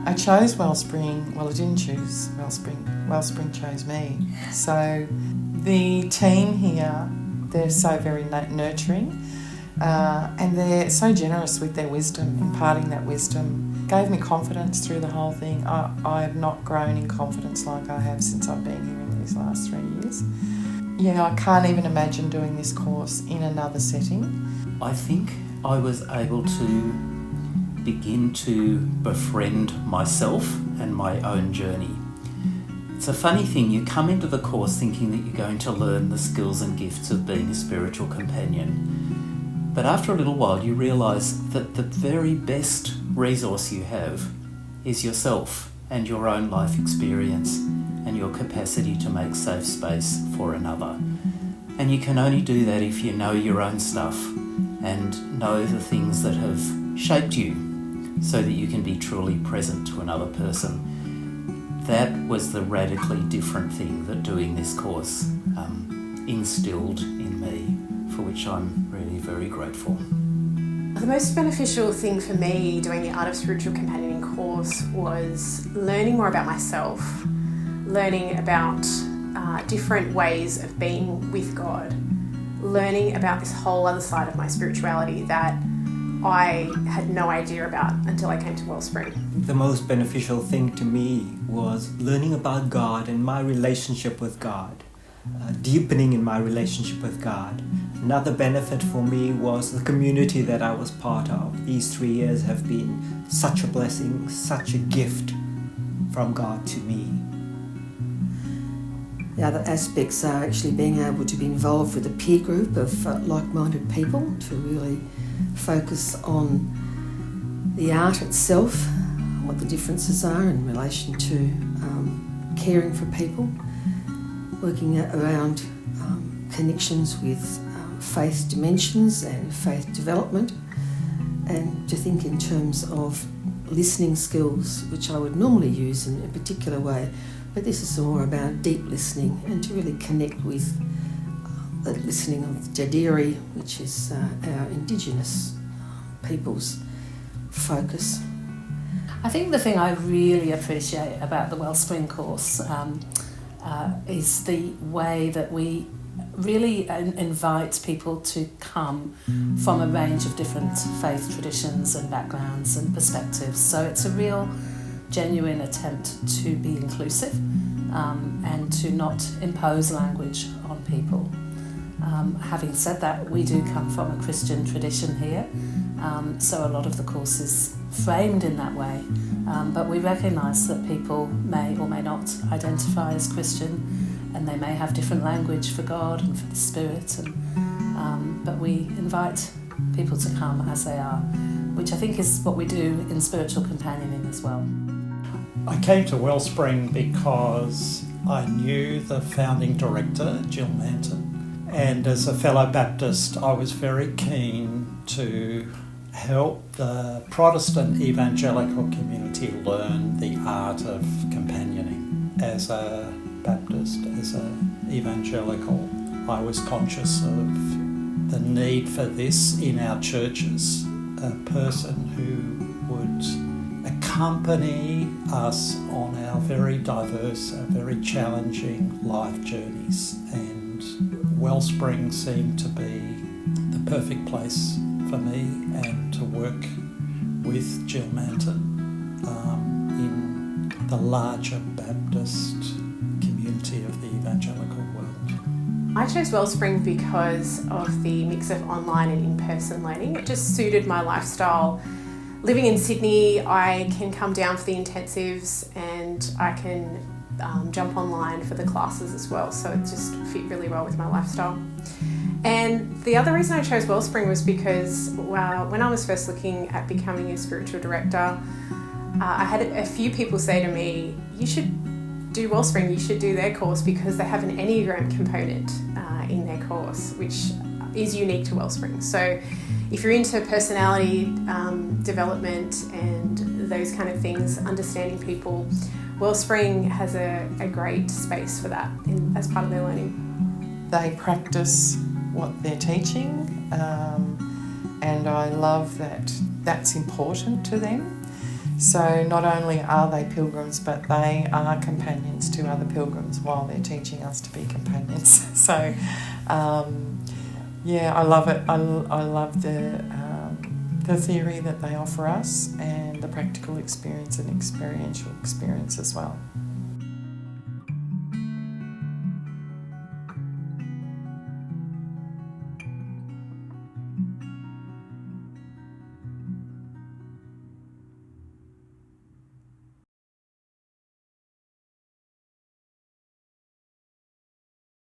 I chose WellSpring. Well, I didn't choose WellSpring. WellSpring chose me. So the team here, they're so very nurturing and they're so generous with their wisdom, imparting that wisdom. Gave me confidence through the whole thing. I have not grown in confidence like I have since I've been here in these last 3 years. Yeah, I can't even imagine doing this course in another setting. I think I was able to begin to befriend myself and my own journey. It's a funny thing, you come into the course thinking that you're going to learn the skills and gifts of being a spiritual companion. But after a little while you realise that the very best resource you have is yourself and your own life experience and your capacity to make safe space for another. And you can only do that if you know your own stuff and know the things that have shaped you so that you can be truly present to another person. That was the radically different thing that doing this course instilled in me, for which I'm really very grateful. The most beneficial thing for me doing the Art of Spiritual Companioning course was learning more about myself, learning about different ways of being with God, learning about this whole other side of my spirituality that I had no idea about until I came to WellSpring. The most beneficial thing to me was learning about God and my relationship with God, deepening in my relationship with God. Another benefit for me was the community that I was part of. These 3 years have been such a blessing, such a gift from God to me. The other aspects are actually being able to be involved with a peer group of like-minded people to really focus on the art itself, what the differences are in relation to caring for people, working around connections with faith dimensions and faith development, and to think in terms of listening skills, which I would normally use in a particular way, but this is more about deep listening and to really connect with the listening of Jadiri, which is our Indigenous people's focus. I think the thing I really appreciate about the WellSpring course is the way that we really invite people to come from a range of different faith traditions and backgrounds and perspectives. So it's a real genuine attempt to be inclusive and to not impose language on people. Having said that, we do come from a Christian tradition here, so a lot of the course is framed in that way, but we recognise that people may or may not identify as Christian, and they may have different language for God and for the Spirit, but we invite people to come as they are, which I think is what we do in spiritual companioning as well. I came to WellSpring because I knew the founding director, Jill Manton, and as a fellow Baptist I was very keen to help the Protestant evangelical community learn the art of companioning. As a Baptist, as an evangelical, I was conscious of the need for this in our churches, a person who would accompany us on our very diverse, our very challenging life journeys, and WellSpring seemed to be the perfect place for me and to work with Jill Manton in the larger Baptist community of the evangelical world. I chose WellSpring because of the mix of online and in-person learning. It just suited my lifestyle. Living in Sydney, I can come down for the intensives and I can jump online for the classes as well, so it just fit really well with my lifestyle. And the other reason I chose WellSpring was because when I was first looking at becoming a spiritual director, I had a few people say to me, you should do WellSpring, you should do their course because they have an Enneagram component in their course, which is unique to WellSpring. So if you're into personality development and those kind of things, understanding people, WellSpring has a great space for that as part of their learning. They practice what they're teaching, and I love that that's important to them. So not only are they pilgrims, but they are companions to other pilgrims while they're teaching us to be companions. So, yeah, I love it. I love the theory that they offer us and the practical experience and experiential experience as well.